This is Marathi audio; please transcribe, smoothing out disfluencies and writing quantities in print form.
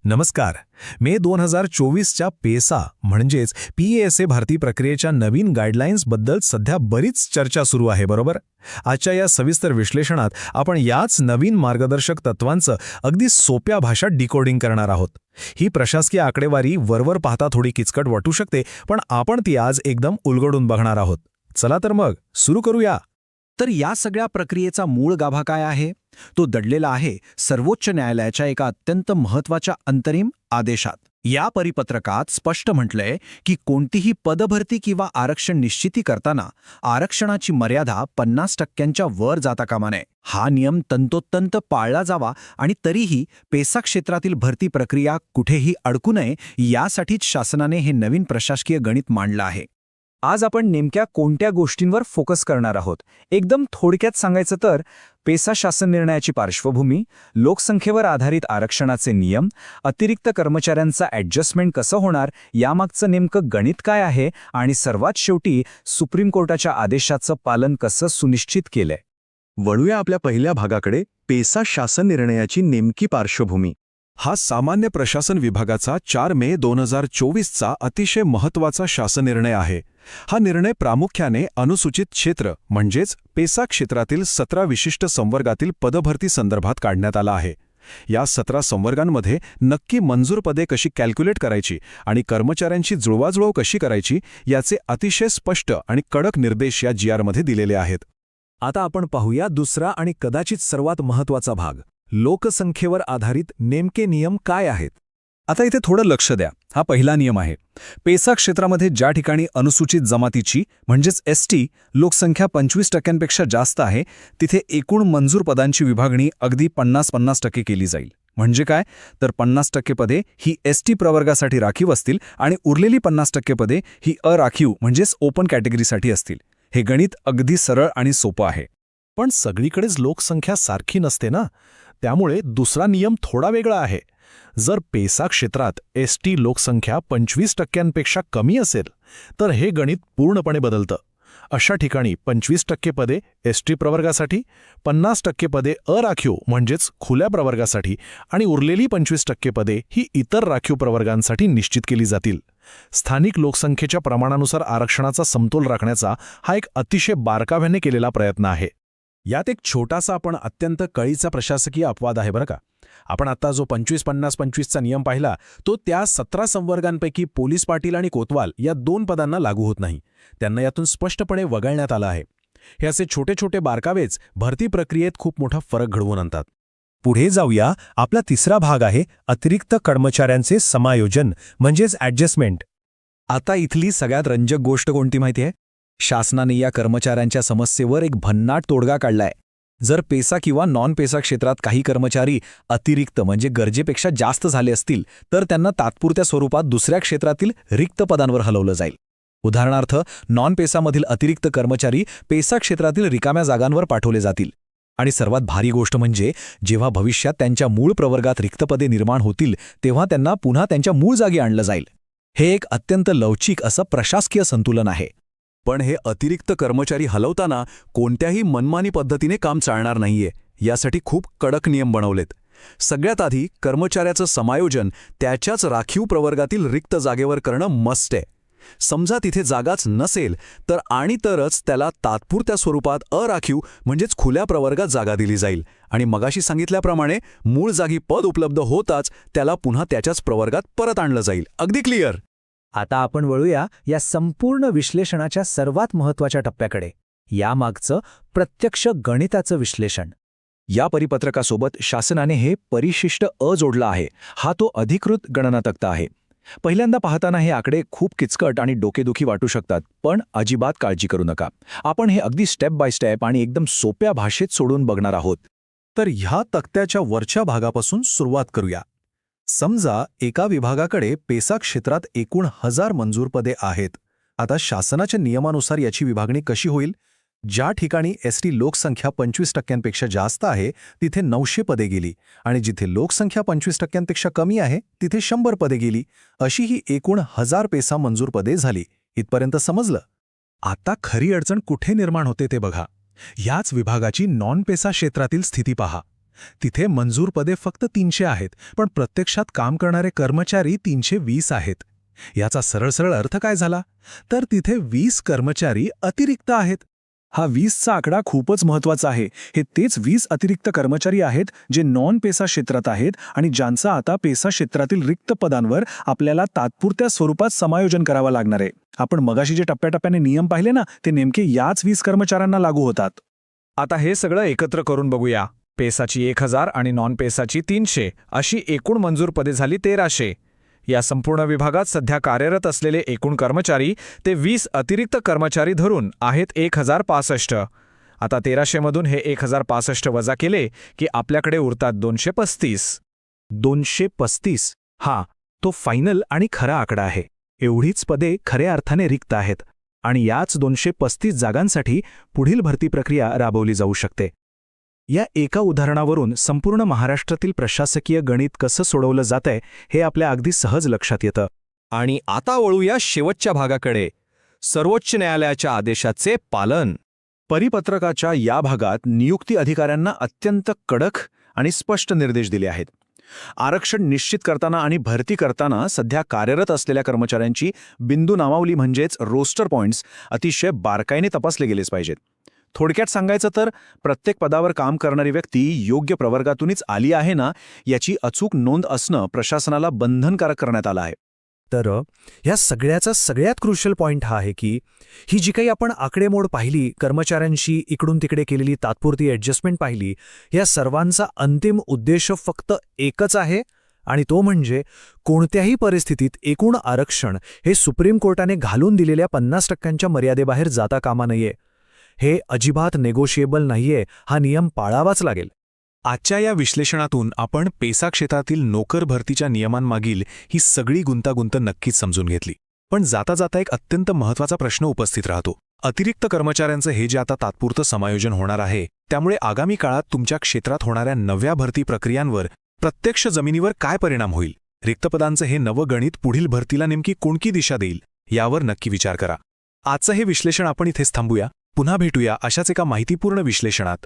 नमस्कार. मे 2024च्या पेसा म्हणजेच PASA भरती प्रक्रियेच्या नवीन गाईडलाईन्सबद्दल सध्या बरीच चर्चा सुरू आहे, बरोबर? आजच्या या सविस्तर विश्लेषणात आपण याच नवीन मार्गदर्शक तत्वांचं अगदी सोप्या भाषेत डिकोडिंग करणार आहोत. ही प्रशासकीय आकडेवारी वरवर पाहता थोडी किचकट वाटू शकते, पण आपण ती आज एकदम उलगडून बघणार आहोत. चला तर मग सुरू करूया. तर या सगळ्या प्रक्रियेचा मूळ गाभा काय आहे? तो दडलेला आहे सर्वोच्च न्यायालयाच्या एका अत्यंत महत्त्वाच्या अंतरिम आदेशात. या परिपत्रकात स्पष्ट म्हटलंय की कोणतीही पदभरती किंवा आरक्षण निश्चिती करताना आरक्षणाची मर्यादा 50% वर जाता कामा नये. हा नियम तंतोतंत पाळला जावा आणि तरीही पेसा क्षेत्रातील भरती प्रक्रिया कुठेही अडकू नये यासाठीच शासनाने हे नवीन प्रशासकीय गणित मांडलं आहे. आज आपण नेमक्या कोणत्या गोष्टींवर फोकस करणार आहोत? एकदम थोडक्यात सांगायचं तर पेसा शासन निर्णयाची पार्श्वभूमी, लोकसंख्येवर आधारित आरक्षणाचे नियम, अतिरिक्त कर्मचाऱ्यांचा ॲडजस्टमेंट कसं होणार, यामागचं नेमकं गणित काय आहे आणि सर्वात शेवटी सुप्रीम कोर्टाच्या आदेशाचं पालन कसं सुनिश्चित केलंय. वळूया आपल्या पहिल्या भागाकडे, पेसा शासन निर्णयाची नेमकी पार्श्वभूमी. हा सामान्य प्रशासन विभागाचा 4 मे 2024चा अतिशय महत्त्वाचा शासन निर्णय आहे. हा निर्णय प्रामुख्याने अनुसूचित क्षेत्र म्हणजेच पेसा क्षेत्रातील 17 विशिष्ट संवर्गातील पदभरती संदर्भात काढण्यात आला आहे. या 17 संवर्गांमध्ये नक्की मंजूर पदे कशी कॅल्क्युलेट करायची आणि कर्मचाऱ्यांची जुळवाजुळव कशी करायची याचे अतिशय स्पष्ट आणि कडक निर्देश या GR मध्ये दिलेले आहेत. आता आपण पाहूया दुसरा आणि कदाचित सर्वात महत्त्वाचा भाग, लोकसंख्येवर आधारित नेमके नियम काय आहेत. आता इथे थोडं लक्ष द्या. हा पहिला नियम आहे. पेसा क्षेत्रामध्ये ज्या ठिकाणी अनुसूचित जमातीची म्हणजेच ST लोकसंख्या 25% जास्त आहे, तिथे एकूण मंजूर पदांची विभागणी अगदी 50-50% केली जाईल. म्हणजे काय तर 50% पदे ही ST प्रवर्गासाठी राखीव असतील आणि उरलेली 50% पदे ही अराखीव म्हणजेच ओपन कॅटेगरीसाठी असतील. हे गणित अगदी सरळ आणि सोपं आहे. पण सगळीकडेच लोकसंख्या सारखी नसते ना, त्यामुळे दुसरा नियम थोडा वेगळा आहे. जर पेसा क्षेत्रात ST लोकसंख्या 25%पेक्षा कमी असेल तर हे गणित पूर्णपणे बदलतं. अशा ठिकाणी 25% पदे ST प्रवर्गासाठी, 50% पदे अराखीव म्हणजेच खुल्या प्रवर्गासाठी आणि उरलेली 25% पदे ही इतर राखीव प्रवर्गांसाठी निश्चित केली जातील. स्थानिक लोकसंख्येच्या प्रमाणानुसार आरक्षणाचा समतोल राखण्याचा हा एक अतिशय बारकाव्याने केलेला प्रयत्न आहे. यात एक छोटासा पण अत्यंत कळीचा प्रशासकीय अपवाद आहे बरं का. आपण आता जो 25-50-25चा नियम पाहिला तो त्या 17 संवर्गांपैकी पोलीस पाटील आणि कोतवाल या 2 पदांना लागू होत नाही. त्यांना यातून स्पष्टपणे वगळण्यात आलं आहे. हे असे छोटे छोटे बारकावेच भरती प्रक्रियेत खूप मोठा फरक घडवून आणतात. पुढे जाऊया. आपला तिसरा भाग आहे अतिरिक्त कर्मचाऱ्यांचे समायोजन म्हणजेच ॲडजस्टमेंट. आता इथली सगळ्यात रंजक गोष्ट कोणती माहिती आहे? शासनाने या कर्मचाऱ्यांच्या समस्येवर एक भन्नाट तोडगा काढलाय. जर पेसा किंवा नॉन पेसा क्षेत्रात काही कर्मचारी अतिरिक्त म्हणजे गरजेपेक्षा जास्त झाले असतील तर त्यांना तात्पुरत्या स्वरूपात दुसऱ्या क्षेत्रातील रिक्त पदांवर हलवलं जाईल. उदाहरणार्थ नॉन पेसामधील अतिरिक्त कर्मचारी पेसा क्षेत्रातील रिकाम्या जागांवर पाठवले जातील. आणि सर्वात भारी गोष्ट म्हणजे जेव्हा भविष्यात त्यांच्या मूळ प्रवर्गात रिक्त पदे निर्माण होतील तेव्हा त्यांना पुन्हा त्यांच्या मूळ जागी आणलं जाईल. हे एक अत्यंत लवचिक असं प्रशासकीय संतुलन आहे. पण हे अतिरिक्त कर्मचारी हलवताना कोणत्याही मनमानी पद्धतीने काम चालणार नाहीये. यासाठी खूप कडक नियम बनवलेत. सगळ्यात आधी कर्मचाऱ्याचं समायोजन त्याच्याच राखीव प्रवर्गातील रिक्त जागेवर करणं मस्ट आहे. समजा तिथे जागाच नसेल तर आणि तरच त्याला तात्पुरत्या स्वरूपात अराखीव म्हणजेच खुल्या प्रवर्गात जागा दिली जाईल आणि मगाशी सांगितल्याप्रमाणे मूळ जागी पद उपलब्ध होताच त्याला पुन्हा त्याच्याच प्रवर्गात परत आणलं जाईल. अगदी क्लिअर. आता आपण वळूया या संपूर्ण विश्लेषणाच्या सर्वात महत्त्वाच्या टप्प्याकडे, यामागचं प्रत्यक्ष गणिताचं विश्लेषण. या परिपत्रकासोबत शासनाने हे परिशिष्ट अ जोडलं आहे. हा तो अधिकृत गणना तक्ता आहे. पहिल्यांदा पाहताना हे आकडे खूप किचकट आणि डोकेदुखी वाटू शकतात, पण अजिबात काळजी करू नका. आपण हे अगदी स्टेप बाय स्टेप आणि एकदम सोप्या भाषेत सोडून बघणार आहोत. तर ह्या तक्त्याच्या वरच्या भागापासून सुरुवात करूया. समजा एका विभागाकडे पेसा क्षेत्रात एकूण 1000 मंजूर पदे आहेत. आता शासनाच्या नियमानुसार याची विभागणी कशी होईल? ज्या ठिकाणी ST लोकसंख्या 25%पेक्षा जास्त आहे तिथे 900 पदे गेली आणि जिथे लोकसंख्या 25%पेक्षा कमी आहे तिथे 100 पदे गेली. अशी ही एकूण 1000 पेसा मंजूर पदे झाली. इथपर्यंत समजलं? आता खरी अडचण कुठे निर्माण होते ते बघा. ह्याच विभागाची नॉन पेसा क्षेत्रातील स्थिती पहा. तिथे मंजूर पदे फक्त 300 आहेत, पण प्रत्यक्षात काम करणारे कर्मचारी 320 आहेत. याचा सरळ अर्थ काय झाला? तर तिथे 20 कर्मचारी अतिरिक्त आहेत. हा 20चा आकडा खूपच महत्वाचा आहे. हे तेच 20 अतिरिक्त कर्मचारी आहेत जे नॉन पेसा क्षेत्रात आहेत आणि ज्यांचा आता पेसा क्षेत्रातील रिक्त पदांवर आपल्याला तात्पुरत्या स्वरूपात समायोजन करावं लागणार आहे. आपण मगाशी जे टप्प्याटप्प्याने नियम पाहिले ना, ते नेमके याच 20 कर्मचाऱ्यांना लागू होतात. आता हे सगळं एकत्र करून बघूया. पेसाची 1000 आणि नॉन पेसाची 300 अशी एकूण मंजूर पदे झाली 1300. या संपूर्ण विभागात सध्या कार्यरत असलेले एकूण कर्मचारी ते 20 अतिरिक्त कर्मचारी धरून आहेत 1065. आता 1300 मधून हे 1065 वजा केले की आपल्याकडे उरतात 235. 235 हा तो फायनल आणि खरा आकडा आहे. एवढीच पदे खऱ्या अर्थाने रिक्त आहेत आणि याच 235 जागांसाठी पुढील भरती प्रक्रिया राबवली जाऊ शकते. या एका उदाहरणावरून संपूर्ण महाराष्ट्रातील प्रशासकीय गणित कसं सोडवलं जातंय हे आपल्या अगदी सहज लक्षात येतं. आणि आता वळूया शेवटच्या भागाकडे, सर्वोच्च न्यायालयाच्या आदेशाचे पालन. परिपत्रकाच्या या भागात नियुक्ती अधिकाऱ्यांना अत्यंत कडक आणि स्पष्ट निर्देश दिले आहेत. आरक्षण निश्चित करताना आणि भरती करताना सध्या कार्यरत असलेल्या कर्मचाऱ्यांची बिंदू नामावली म्हणजेच रोस्टर पॉइंट्स अतिशय बारकाईने तपासले गेलेच पाहिजेत. थोडक्यात सांगायचं तर प्रत्येक पदावर काम करणारी व्यक्ती योग्य प्रवर्गातूनच आली आहे ना, याची अचूक नोंद असणं प्रशासनाला बंधनकारक करण्यात आलं आहे. तर या सगळ्याचा सगळ्यात क्रुशियल पॉइंट हा आहे की ही जी काही आपण आकडेमोड पाहिली, कर्मचाऱ्यांशी इकडून तिकडे केलेली तात्पुरती ॲडजस्टमेंट पाहिली, या सर्वांचा अंतिम उद्देश फक्त एकच आहे आणि तो म्हणजे कोणत्याही परिस्थितीत एकूण आरक्षण हे सुप्रीम कोर्टाने घालून दिलेल्या 50% मर्यादेबाहेर जाता कामा नये. हे अजिबात नेगोशिएबल नाहीये. हा नियम पाळावाच लागेल. आजच्या या विश्लेषणातून आपण पेसा क्षेत्रातील नोकर भरतीच्या नियमांमागील ही सगळी गुंतागुंत नक्कीच समजून घेतली. पण जाता जाता एक अत्यंत महत्त्वाचा प्रश्न उपस्थित राहतो. अतिरिक्त कर्मचाऱ्यांचं हे जे आता तात्पुरतं समायोजन होणार आहे, त्यामुळे आगामी काळात तुमच्या क्षेत्रात होणाऱ्या नव्या भरती प्रक्रियांवर, प्रत्यक्ष जमिनीवर काय परिणाम होईल? रिक्तपदांचं हे नवं गणित पुढील भरतीला नेमकी कोणती दिशा देईल, यावर नक्की विचार करा. आजचं हे विश्लेषण आपण इथेच थांबूया. पुन्हा भेटूया अशाच एका माहितीपूर्ण विश्लेषणात.